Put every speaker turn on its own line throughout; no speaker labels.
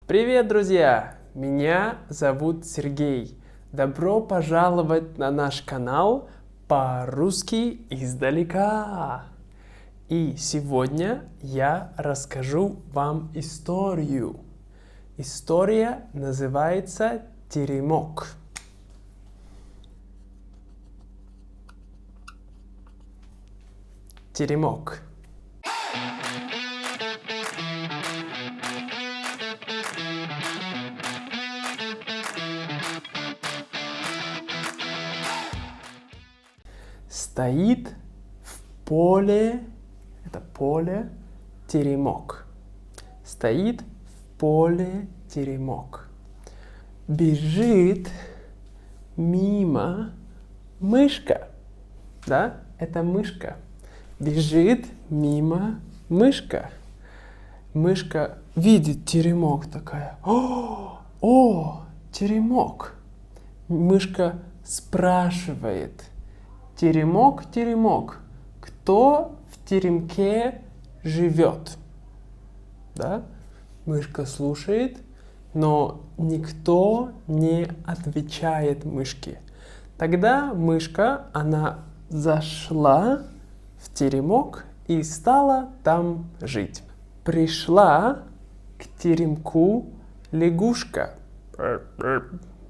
Привет, друзья! Меня зовут Сергей. Добро пожаловать на наш канал по-русски издалека. И сегодня я расскажу вам историю. История называется «Теремок». Теремок. Стоит в поле, это поле, теремок. Стоит в поле теремок. Бежит мимо мышка. Да, это мышка. Бежит мимо мышка. Мышка видит теремок такая. О, теремок. Мышка спрашивает. Теремок, теремок, кто в теремке живет? Да? Мышка слушает, но никто не отвечает мышке. Тогда мышка, она зашла в теремок и стала там жить. Пришла к теремку лягушка.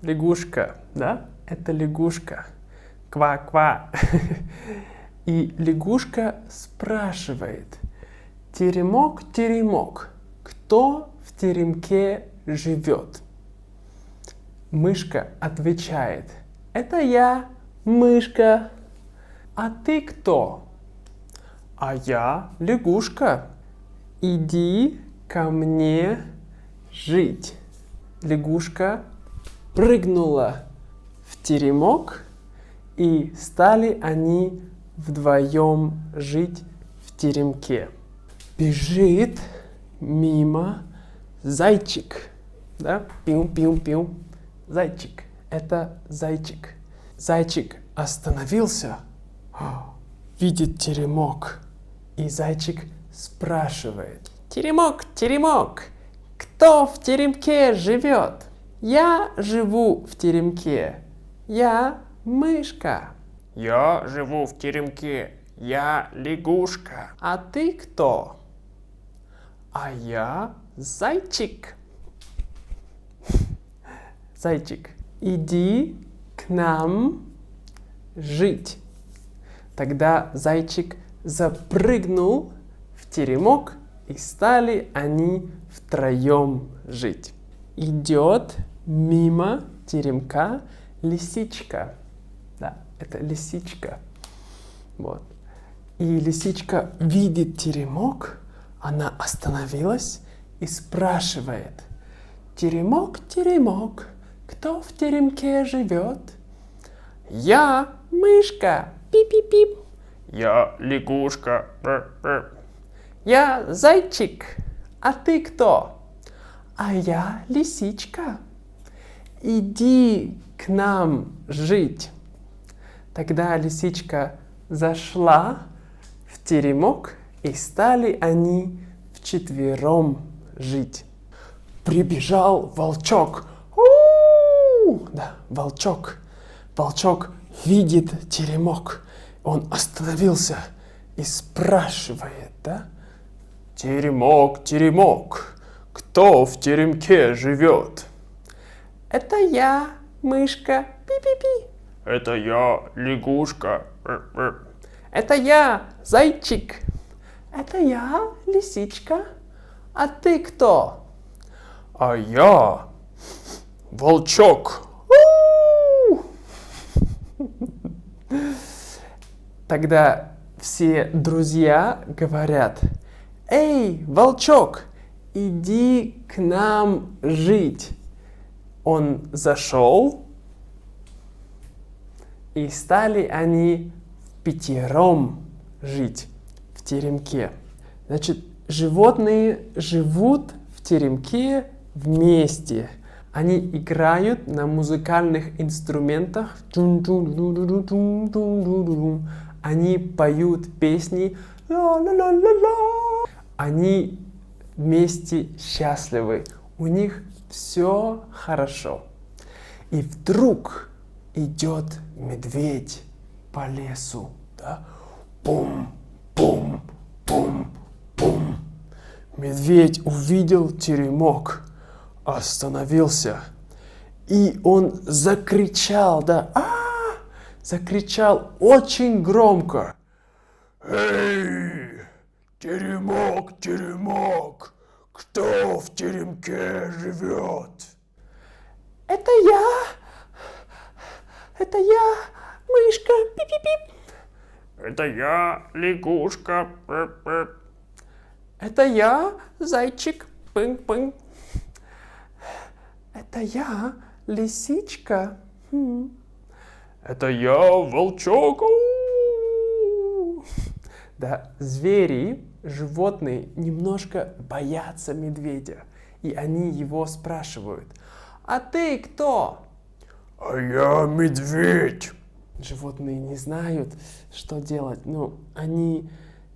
Лягушка, да? Это лягушка. Ква-ква. И лягушка спрашивает. Теремок, теремок, кто в теремке живет? Мышка отвечает. Это я, мышка. А ты кто? А я лягушка. Иди ко мне жить. Лягушка прыгнула в теремок, и стали они вдвоем жить в теремке. Бежит мимо зайчик. Да? Пиу-пиу-пиу. Зайчик. Это зайчик. Зайчик остановился, видит теремок. И зайчик спрашивает. Теремок, теремок, кто в теремке живет? Я живу в теремке. Я мышка. Я живу в теремке. Я лягушка. А ты кто? А я зайчик. Зайчик, иди к нам жить. Тогда зайчик запрыгнул в теремок, и стали они втроем жить. Идет мимо теремка лисичка. Да, это лисичка. Вот. И лисичка видит теремок, она остановилась и спрашивает. Теремок, теремок, кто в теремке живет? Я мышка. Пип-пип-пип. Я лягушка. Я зайчик. А ты кто? А я лисичка. Иди к нам жить. Тогда лисичка зашла в теремок, и стали они вчетвером жить. Прибежал волчок. У-у-у! Да, волчок. Волчок видит теремок. Он остановился и спрашивает, да? Теремок, теремок, кто в теремке живет? Это я, мышка. Пи-пи-пи. Это я, лягушка. Это я, зайчик. Это я, лисичка. А ты кто? А я, волчок. Тогда все друзья говорят. Эй, волчок, иди к нам жить. Он зашел, и стали они впятером жить в теремке. Значит, животные живут в теремке вместе. Они играют на музыкальных инструментах. Они поют песни. Они вместе счастливы. у них все хорошо. И вдруг идет медведь по лесу, да? Пум, пум, пум, пум. Медведь увидел теремок, остановился, и он закричал, да, закричал очень громко. Эй, теремок, теремок, кто в теремке живет? Это я, мышка, пип-пип-пип. Это я, лягушка, пип-пип. Это я, зайчик, пынь-пынь. Это я, лисичка. Это я, волчок. Да, звери, животные немножко боятся медведя. И они его спрашивают. А ты кто? А я медведь. Животные не знают, что делать. Но они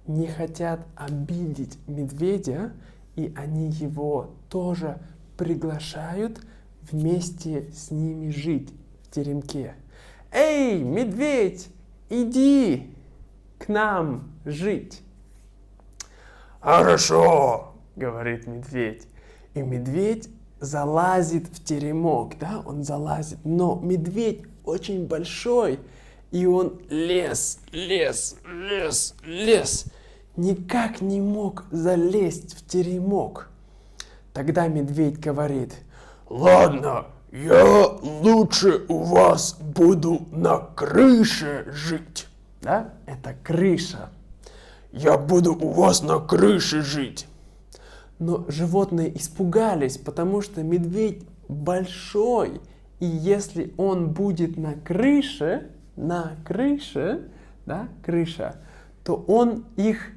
не хотят обидеть медведя. И они его тоже приглашают вместе с ними жить в теремке. Эй, медведь, иди к нам жить. Хорошо, говорит медведь. И медведь залазит в теремок, да, он залазит. Но медведь очень большой, и он лез. Никак не мог залезть в теремок. Тогда медведь говорит: ладно, я лучше у вас буду на крыше жить. Да, это крыша. Я буду у вас на крыше жить. Но животные испугались, потому что медведь большой. И если он будет на крыше, да, крыша, то он их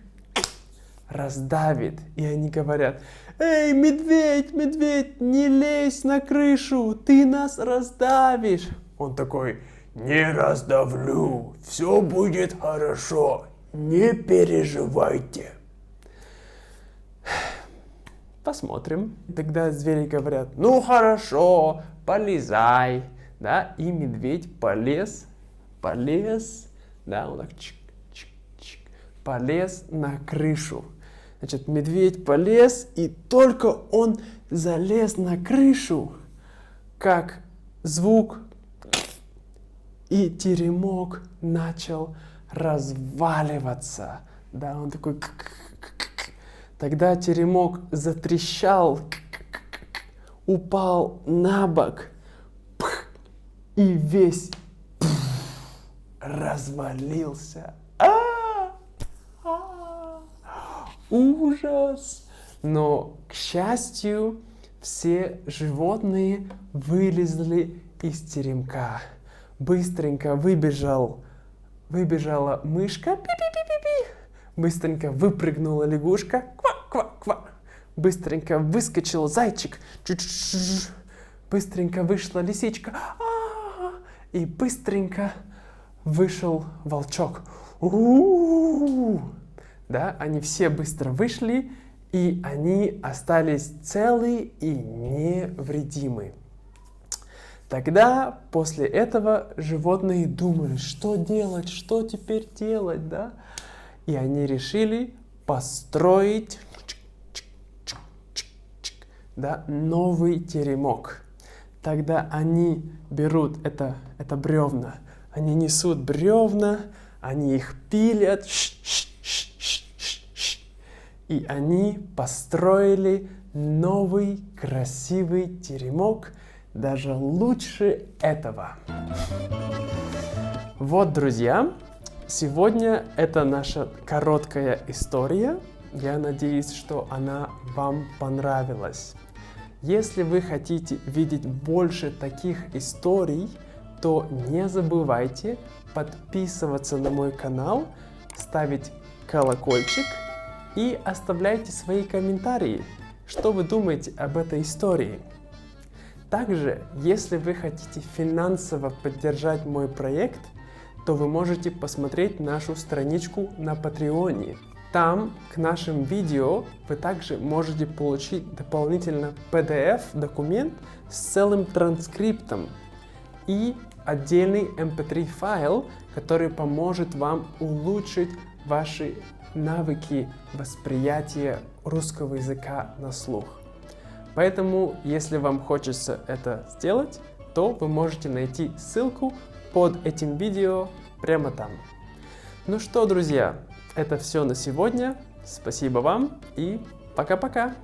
раздавит. И они говорят: эй, медведь, медведь, не лезь на крышу, ты нас раздавишь. Он такой: не раздавлю, все будет хорошо, не переживайте. Посмотрим. Тогда звери говорят: ну хорошо, полезай. Да, и медведь полез, да, он так чик, полез на крышу. Значит, медведь полез, и только он залез на крышу, как звук, и теремок начал разваливаться. Да, он такой... Тогда теремок затрещал, упал на бок, и весь развалился. Ужас! Но, к счастью, все животные вылезли из теремка. Быстренько выбежала мышка, пи-пи-пи-пи-пи. Быстренько выпрыгнула лягушка, ква-ква-ква. Быстренько выскочил зайчик, чу-чу-чу. Быстренько вышла лисичка, и быстренько вышел волчок. У-у-у-у. Да, они все быстро вышли, и они остались целы и невредимы. Тогда, после этого, животные думали, что делать, что теперь делать, да? И они решили построить, да, новый теремок. Тогда они берут это бревна, они несут бревна, они их пилят, и они построили новый красивый теремок, даже лучше этого. Вот, друзья, сегодня это наша короткая история. Я надеюсь, что она вам понравилась. Если вы хотите видеть больше таких историй, то не забывайте подписываться на мой канал, ставить колокольчик и оставляйте свои комментарии, что вы думаете об этой истории. Также, если вы хотите финансово поддержать мой проект, то вы можете посмотреть нашу страничку на Патреоне. Там к нашим видео вы также можете получить дополнительно PDF-документ с целым транскриптом и отдельный MP3 файл, который поможет вам улучшить ваши навыки восприятия русского языка на слух. Поэтому, если вам хочется это сделать, то вы можете найти ссылку под этим видео прямо там. Ну что, друзья, это все на сегодня. Спасибо вам и пока-пока!